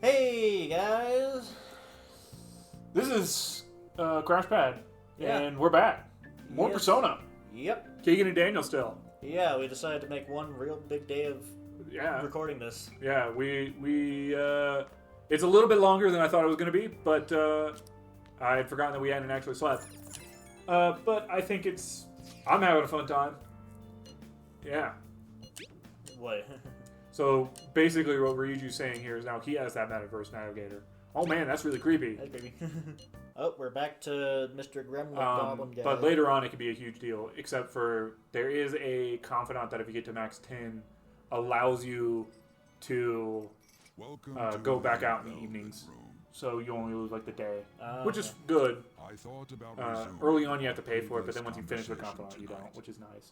Hey guys! This is Crashpad, Yeah. and we're back. More Yes. Persona. Yep. Keegan and Daniel still. Yeah, we decided to make one real big day of Yeah, recording this. yeah. We it's a little bit longer than I thought it was going to be, but I had forgotten that we hadn't actually slept. But I think I'm having a fun time. Yeah. What? So basically, what Ryuju's saying here is now he has that metaverse navigator. Oh man, that's really creepy. Hey, baby. Oh, we're back to Mr. Gremlin Goblin guy. But later on, it can be a huge deal. Except for there is a confidant that if you get to max 10, allows you to go back out in the evenings. So you only lose like the day, which is good. Early on, you have to pay for it, but then once you finish the confidant, you don't, which is nice.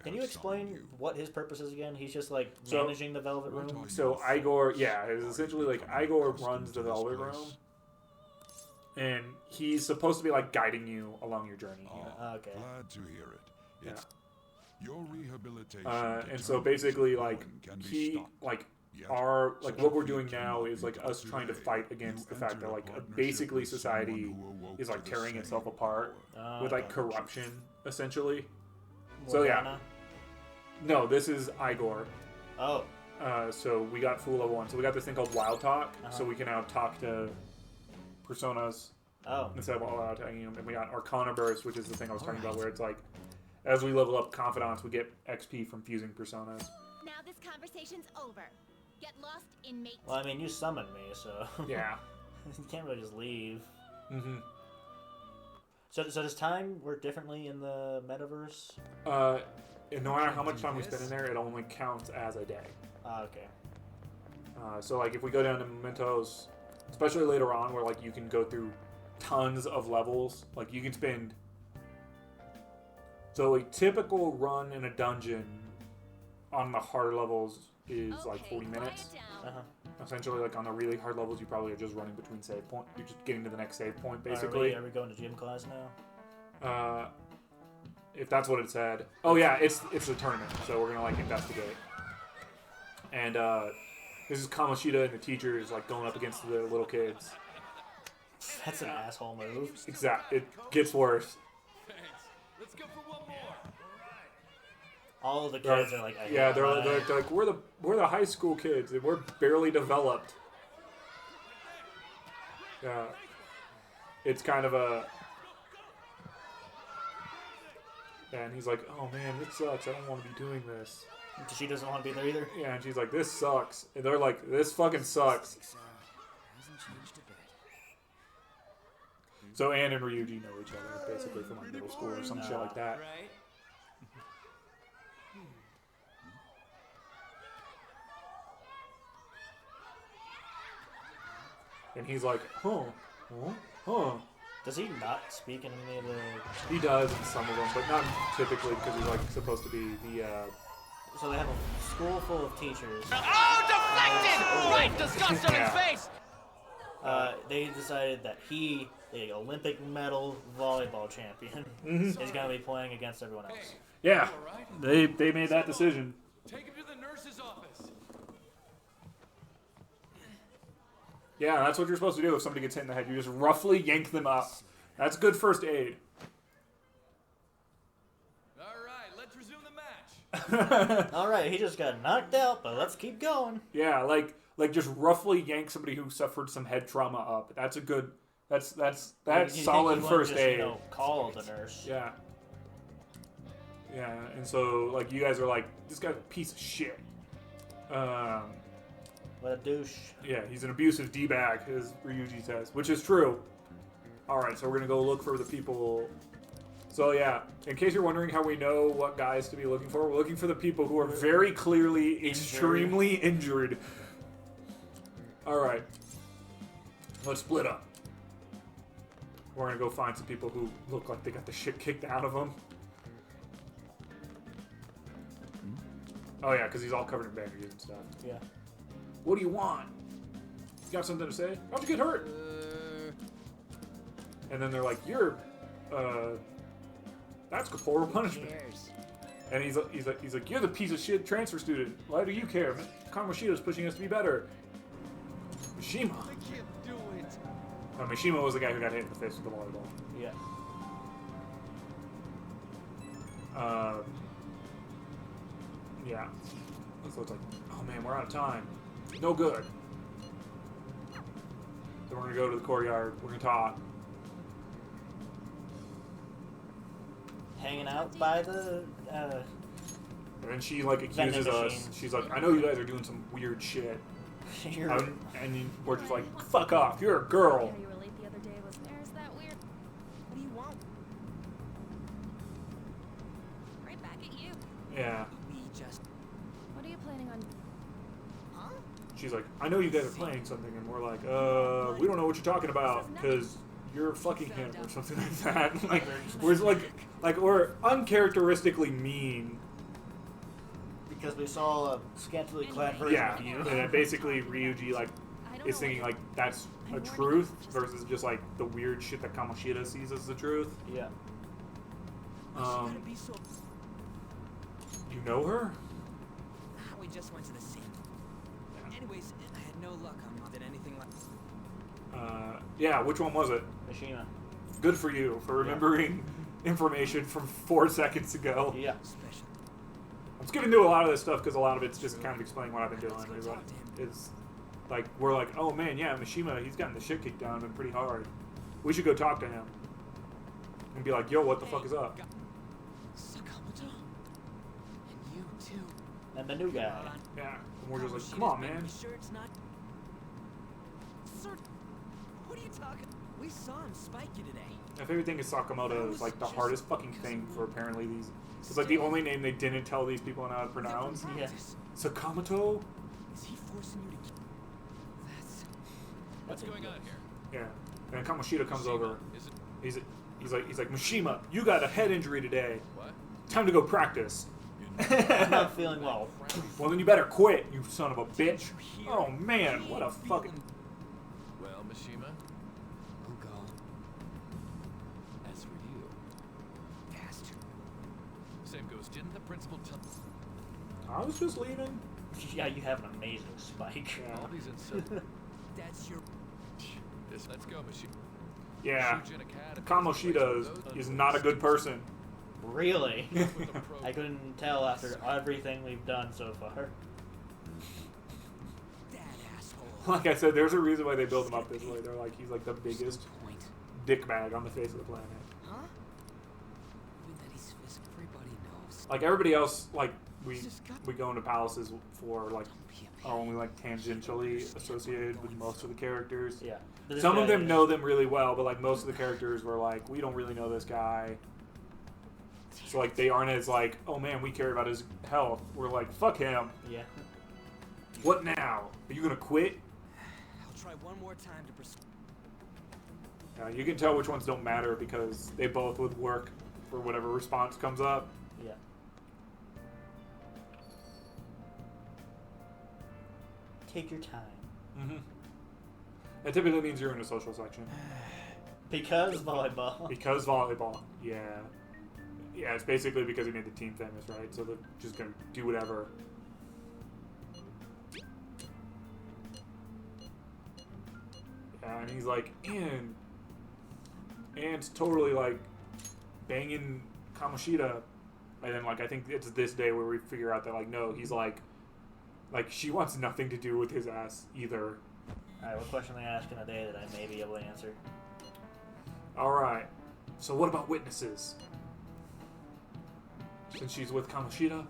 Can you explain what his purpose is again? He's just like managing the Velvet Room? So Igor, yeah, it's essentially like Igor runs the Velvet Room. And he's supposed to be like guiding you along your journey here. Okay. Glad to hear it. Yeah. Your rehabilitation. And so basically, like what we're doing now is like us trying to fight against the fact that like basically society is like tearing itself apart with like corruption essentially. So yeah. No, this is Igor. Oh. So we got full level 1. So we got this thing called Wild Talk. So we can now talk to personas instead of wild talking them. And we got Arcana Burst, which is the thing I was talking about, where it's like as we level up confidants, we get XP from fusing personas. Now this conversation's over. Get lost, inmate. Well, I mean, you summoned me, so... Yeah. You can't really just leave. Mm-hmm. So does time work differently in the metaverse? And no matter how much time we spend in there, it only counts as a day. Okay. So like if we go down to mementos, especially later on where like you can go through tons of levels, like you can spend... So a typical run in a dungeon on the harder levels is like 40 minutes. Essentially, like on the really hard levels, you probably are just running between save point. You're just getting to the next save point, basically. Are we going to gym class now? If that's what it said. Oh yeah, it's a tournament, so we're gonna like investigate. And this is Kamoshida, and the teacher is like going up against the little kids. That's an asshole move. Exactly. It gets worse. Let's go for one more. All of the kids are like, yeah, they're like we're the high school kids and we're barely developed. Yeah, it's kind of a. And he's like, oh man, this sucks. I don't want to be doing this. She doesn't want to be there either. Yeah, and she's like, this sucks. And they're like, this fucking sucks. So Anne and Ryuji know each other basically from like middle school or some shit like that. And he's like, huh. Does he not speak in any of the... He does in some of them, but not typically because he's like supposed to be the... So they have a school full of teachers. Oh, deflected! Right, disgust on his face! They decided that he, the Olympic medal volleyball champion, is going to be playing against everyone else. Yeah, they made that decision. Take him to the nurse's office. Yeah, that's what you're supposed to do if somebody gets hit in the head. You just roughly yank them up. That's good first aid. All right, let's resume the match. All right, he just got knocked out, but let's keep going. Yeah, like just roughly yank somebody who suffered some head trauma up. That's a good. That's solid first aid. Call the nurse. Yeah. Yeah, and so like you guys are like, this guy's a piece of shit. What a douche. Yeah, he's an abusive D-bag, as Ryuji says, which is true. Alright, so we're going to go look for the people. So yeah, in case you're wondering how we know what guys to be looking for, we're looking for the people who are very clearly extremely injured. Alright. Let's split up. We're going to go find some people who look like they got the shit kicked out of them. Oh yeah, because he's all covered in bandages and stuff. Yeah. What do you want? You got something to say? How'd you get hurt? And then they're like, that's corporal punishment. And he's like, you're the piece of shit transfer student. Why do you care? Kamoshida's pushing us to be better. Mishima. I can't do it. Mishima was the guy who got hit in the face with the volleyball. Yeah. Yeah. So it's like, oh man, we're out of time. No good. So we're gonna go to the courtyard. We're gonna talk. Hanging out by the. And then she like Vending accuses us. machine. She's like, I know you guys are doing some weird shit. You're, And we're just like, fuck off. You're a girl. You were late the other day. Was there's that weird? What do you want? Right back at you. Yeah. We just. What are you planning on? Huh? She's like, I know you guys are playing something, and we're like, we don't know what you're talking about, because you're fucking him or something like that. Like, we're like we're uncharacteristically mean. because we saw a scantily clad version Yeah, of you. and then basically Ryuji like is thinking like that's a truth versus just like the weird shit that Kamoshida sees as the truth. Yeah. Be so. You know her? We just went to the scene. Anyways, I had no luck on did anything like. Yeah, which one was it? Mishima. Good for you for remembering information from 4 seconds ago. Yeah. Special. I'm skipping through a lot of this stuff because a lot of it's just kind of explaining what I've been doing. It's like we're like, oh man, yeah, Mishima, he's gotten the shit kicked down him pretty hard. We should go talk to him and be like, yo, what the fuck is up? Sakamoto? And you too. And the new guy. Yeah, and we're just like, come on, man. You sure it's not? Sir, what are you talking? We saw him spike you today. My favorite thing is Sakamoto is like the hardest fucking thing for apparently these. It's like the only name they didn't tell these people how to pronounce. Yeah. Sakamoto? Is he forcing you to? That's. What's going on here? Yeah. And Kamoshida comes over. Is it He's like, Mishima, you got a head injury today. what? Time to go practice. I'm not feeling well. Well, then you better quit, you son of a bitch. Oh man, what a fucking. Well, Mishima. Oh God. As for you, bastard. Same goes. Didn't the principal tell? I was just leaving. Yeah, you have an amazing spike. Yeah. All these insults. That's your. Let's go, Mishima. Yeah. Shujin Academy. Kamoshida is not a good person. Really? With the pro- I couldn't tell after everything we've done so far. That asshole. Like I said, there's a reason why they build him up this way. They're like, he's like the biggest Point. dickbag on the face of the planet. Huh? Even that he's physical, everybody knows. Like everybody else, like we go into palaces for like Don't be a are only like tangentially associated with most of the characters. Yeah. This Some of guy them is- know them really well, but like most of the characters were like, we don't really know this guy. So like they aren't as like, oh man, we care about his health. We're like, fuck him. Yeah. What now? Are you gonna quit? I'll try one more time to persuade. You can tell which ones don't matter because they both would work for whatever response comes up. Yeah. Take your time. Mm-hmm. That typically means you're in a social section. Because volleyball. Because volleyball. Yeah. Yeah, it's basically because he made the team famous, right? So they're just gonna do whatever. Yeah, and he's like, and totally like banging Kamoshida. And then like I think it's this day where we figure out that like no, he's like she wants nothing to do with his ass either. Alright, what question are they asking today that I may be able to answer? Alright. So what about witnesses? Since she's with Kamoshida?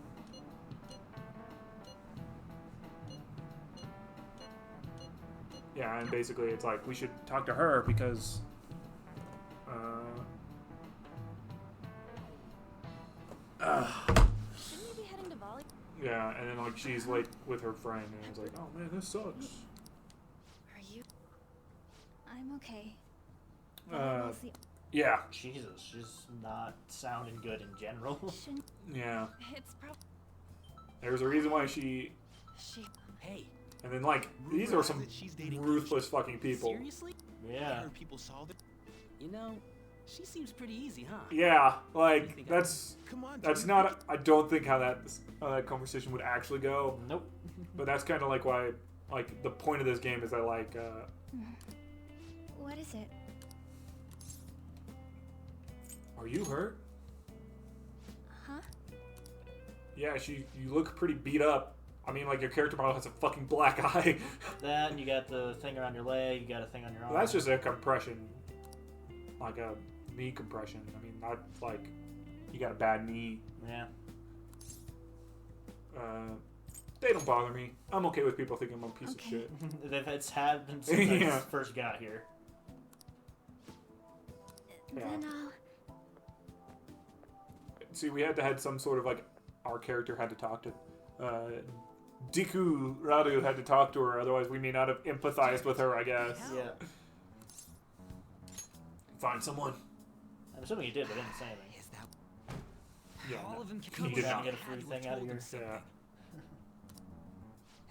Yeah, and basically it's like, we should talk to her because... Shouldn't you be heading to volley? yeah, and then like she's like with her friend and it's like, oh man, this sucks. Are you? I'm okay. Uh, yeah, Jesus, she's not sounding good in general. Shouldn't. yeah. It's probably. There's a reason why she... She. Hey, And then like, these are some ruthless fucking people. seriously? Yeah. Heard people saw that. You know, she seems pretty easy, huh? Yeah, like, that's Come on, That's dude. not. I don't think how that conversation would actually go. Nope. But that's kind of like why like the point of this game is that like What is it? are you hurt? Huh? Yeah, you look pretty beat up. I mean, like your character model has a fucking black eye. That, and you got the thing around your leg, you got a thing on your arm. Well, that's just a compression, like a knee compression. I mean, not like you got a bad knee. Yeah. They don't bother me. I'm okay with people thinking I'm a piece of shit. It's happened since I first got here. Yeah. Then I'll... See, we had some sort of like our character had to talk to Diku Radu had to talk to her, otherwise we may not have empathized with her, I guess. Yeah. Find someone. I'm assuming you did, but didn't say anything. Is that Yeah, all no. of them He can did not. Get a free thing out of your... Yeah.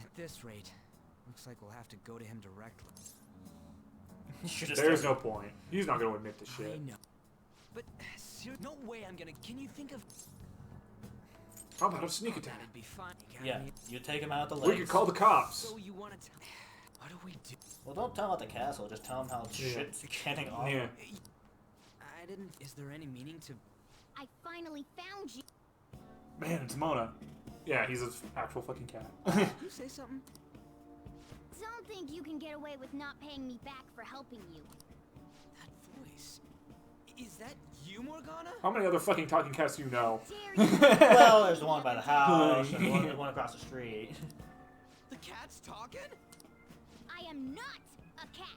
At this rate, looks like we'll have to go to him directly. You should've There's started- no point. He's not going to admit to I shit. know. But no way I'm gonna. Can you think of? How about a sneak attack? That'd be fun. Yeah, you take him out the We legs. could call the cops. So you want to tell? What do we do? Well, don't tell him about the castle. Just tell him how shit's getting off. Yeah. I didn't. Is there any meaning to? I finally found you. Man, it's Mona. Yeah, he's an actual fucking cat. You say something? Don't think you can get away with not paying me back for helping you. That voice. Is that you, Morgana? How many other fucking talking cats do you know? Dare you? Well, there's the one by the house, and the one across the street. The cat's talking? I am not a cat.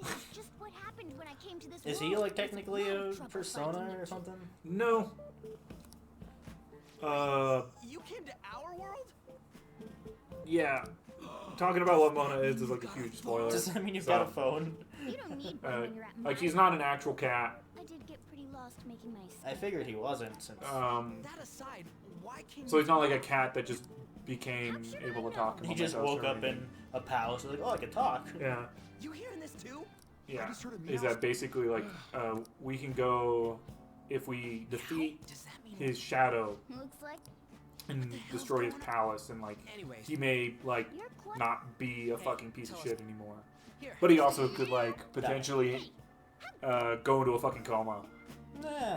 This is just what happened when I came to this Is world. he like It's technically my a trouble persona finding or you. something? No. You came to our world? Yeah. Talking about what Mona is like a huge spoiler. Does that mean you've So, got a phone? You don't need one when you're at my like he's not an actual cat. I did get pretty lost making my I figured he wasn't, since... That aside, why can't So he's not like a cat that just became able to talk. he just woke up in a palace and was like, oh, I can talk. Yeah. You hearing this too? Yeah. just heard a Is meow. that basically like we can go if we defeat Does that mean? his shadow Looks like and the hell's destroy his going on? palace and like Anyways, he may like you're quite... not be a fucking piece of tell us. shit anymore. here. But he also could like potentially go into a fucking coma.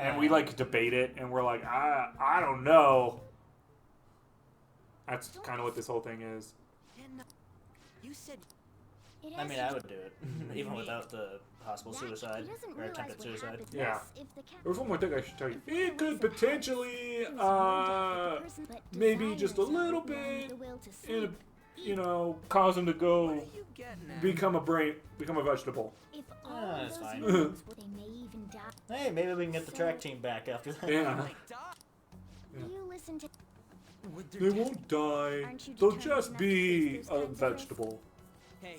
And we like debate it and we're like, I don't know. That's kind of what this whole thing is. And, you said It I has mean, to I would do it, even without the possible suicide, He doesn't or realize attempted what suicide. happens Yeah. if the cat... There's one more thing I should tell you. It could potentially, But maybe desire just a is little not knowing bit, the will to in a, sleep. you know, cause him to what go are you getting at? become a vegetable. If all that's those fine. humans, they may even die. Hey, maybe we can get the track team back after that. Yeah. Like, duh. Yeah. You listen to... Would there They be- won't die. Aren't you They'll determined just enough to be face a those kinds of risks? vegetable. Hey.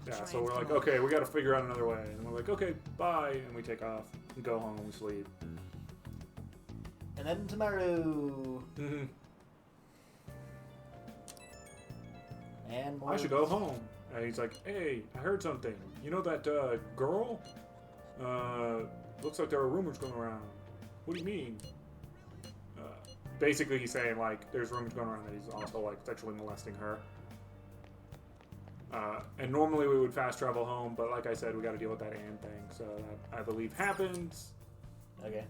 I'll Yeah, try so and we're like, come okay, we gotta figure out another way. And we're like, okay, bye. And we take off. We go home, we sleep. And then tomorrow, Mm-hmm. and more. I should go home. And he's like, hey, I heard something. You know that girl? Looks like there are rumors going around. What do you mean? Basically, he's saying, like, there's rumors going around that he's also, like, sexually molesting her. And normally we would fast travel home, but like I said, we gotta deal with that Anne thing. So that, I believe, happens Okay.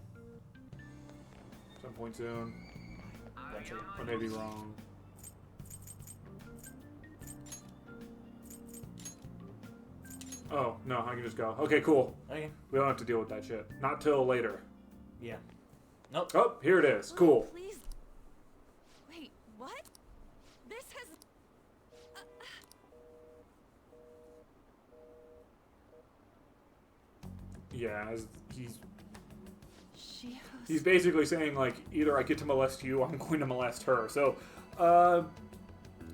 some point soon. Eventually. I may be wrong. Oh, no, I can just go. Okay, cool. Okay. We don't have to deal with that shit. Not till later. Yeah. Nope. Oh, here it is. Cool. Please. Wait, what? This has... Yeah, She he's basically saying, like, either I get to molest you, or I'm going to molest her. So,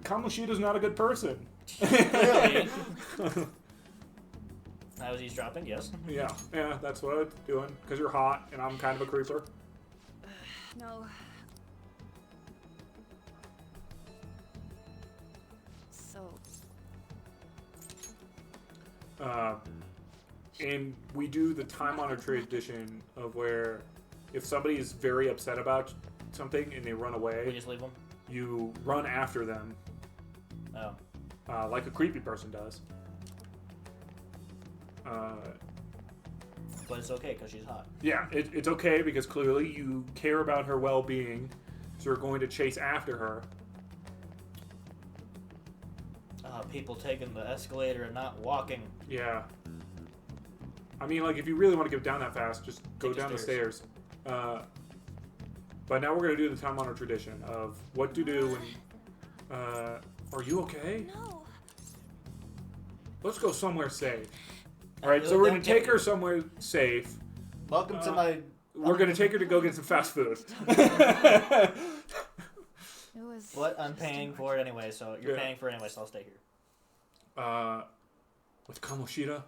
Kamoshida's not a good person. Clearly. I was eavesdropping, yes. Yeah, that's what I'm doing. Because you're hot, and I'm kind of a creeper. No. So... And we do the time-honored tradition of where if somebody is very upset about something and they run We away, just leave them? you run after them Oh. like a creepy person does. But it's okay because she's hot. Yeah, it's okay because clearly you care about her well-being, so you're going to chase after her. People taking the escalator and not walking. Yeah. I mean, like, if you really want to get down that fast, just go Take the down the stairs. stairs. But now we're going to do the time-honored tradition of what to do when... are you okay? No. Let's go somewhere safe. Alright, so we're going to take her somewhere safe. Welcome to my... We're going to take her to go get some fast food. It was. What? I'm just paying an for it anyway, so you're Yeah. paying for it anyway, so I'll stay here. With Kamoshida.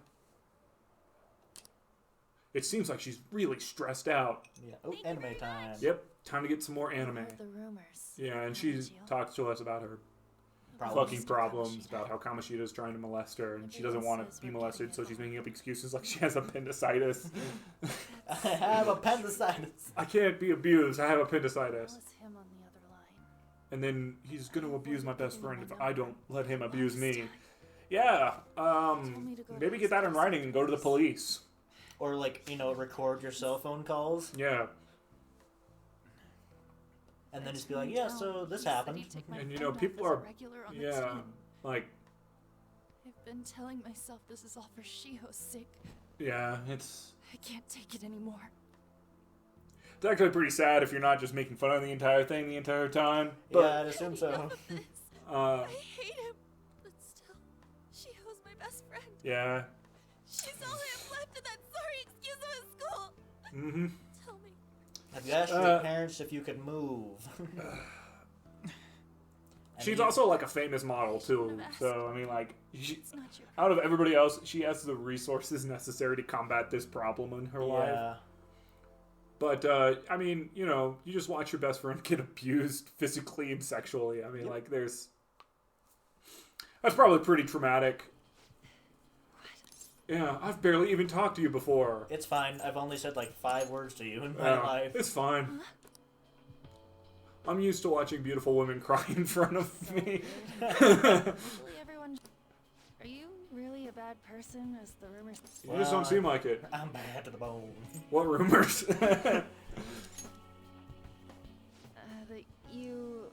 It seems like she's really stressed out. Yeah. Oh, anime time. Yep, time to get some more anime. All the rumors. Yeah, and she talks to us about her Problems. fucking problems, about how Kamoshida is trying to molest her, and she doesn't want to be molested, so she's making up excuses like she has appendicitis. I have appendicitis. I can't be abused, I have That appendicitis. was him on the other line. And then he's gonna abuse my best friend if I don't let him abuse me. Yeah, maybe get that in writing and go to the police. Or, like, you know, record your cell phone calls, Yeah, and then just be like, yeah, so this happened. and you know, people are, yeah, like, I've been telling myself this is all for Shiho's sake. yeah, it's I can't take it anymore. actually pretty sad if you're not just making fun of the entire thing the entire time. Yeah, But, I'd assume so. uh, I hate him, but still, Shiho's my best friend. yeah, She's all I have left in that sorry excuse of a school. mm-hmm. Tell me. Have you asked your parents if you could move? And She's you- also like a famous model too, so I mean, like, It's not your out of everybody else, she has the resources necessary to combat this problem in her life. Yeah. But I mean, you know, you just watch your best friend get abused physically and sexually. I mean, like, that's probably pretty traumatic. Yeah, I've barely even talked to you before. It's fine. I've only said like 5 words to you in my life. It's fine. I'm used to watching beautiful women cry in front of me. Hopefully everyone. Are you really a bad person, as the rumors? You just don't seem like it. I'm bad to the bone. What rumors? That you.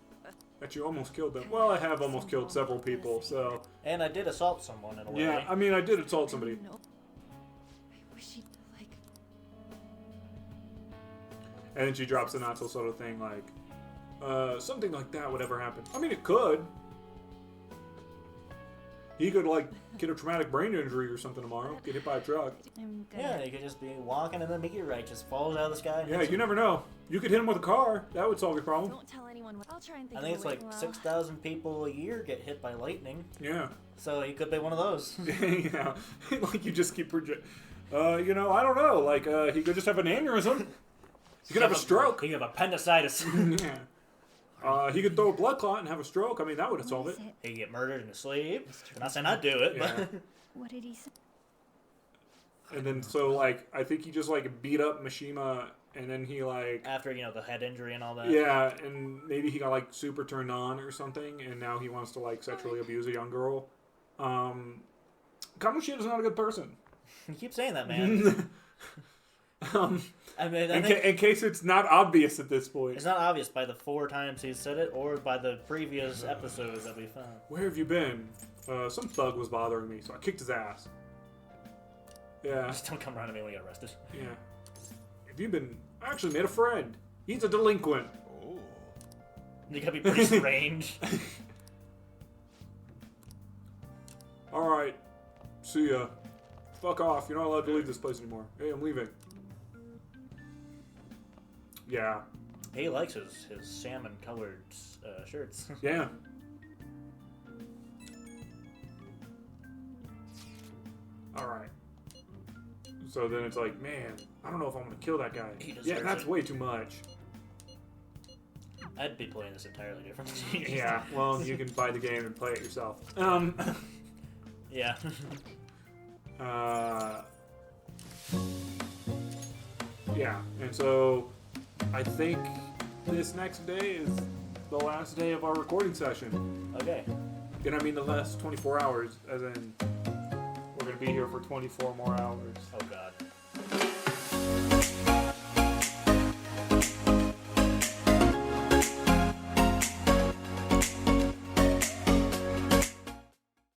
That you almost killed them. Well, I have almost killed several people, so... And I did assault someone in a way. Yeah, I mean, I did assault somebody. No. I wish he'd like. And then she drops a not so subtle thing like, something like that would ever happen. I mean, it could. He could, like, get a traumatic brain injury or something tomorrow. Get hit by a truck. I'm gonna. Yeah, you could just be walking and the meteorite just falls out of the sky. and Yeah, hits you never know. You could hit him with a car. That would solve your problem. Don't tell anyone. I'll try and think. I think of it's a way. like Well, 6,000 people a year get hit by lightning. Yeah. So he could be one of those. Yeah. Like, you just keep project. You know, I don't know. Like, he could just have an aneurysm. He could have a stroke. He could have appendicitis. Yeah. He could throw a blood clot and have a stroke. I mean, that would have solved What it. is it? He could get murdered in his sleep. I'm not saying I'd do it, Yeah. but What did he say? And then, so, like, I think he just, like, beat up Mishima, and then he, like... after, you know, the head injury and all that. Yeah, and maybe he got, like, super turned on or something, and now he wants to, like, sexually abuse a young girl. Kamoshida's not a good person. You keep saying that, man. I mean, I think In case it's not obvious at this point. it's not obvious by the 4 times he's said it or by the previous episodes that we found. Where have you been? Some thug was bothering me, so I kicked his ass. Yeah, Just don't come around to me when you get arrested. yeah. Have you been... I actually made a friend. He's a delinquent. Oh. You gotta be pretty strange. Alright. See ya. Fuck off. You're not allowed to leave this place anymore. Hey, I'm leaving. Yeah. He likes his salmon-colored shirts. Yeah. Alright. So then it's like, man, I don't know if I'm gonna kill that guy. He deserves Yeah, that's it. way too much. I'd be playing this entirely different. Yeah, well, you can buy the game and play it yourself. Yeah. Yeah, and so I think this next day is the last day of our recording session. Okay. And I mean the last 24 hours, as in we're gonna be here for 24 more hours. Oh god.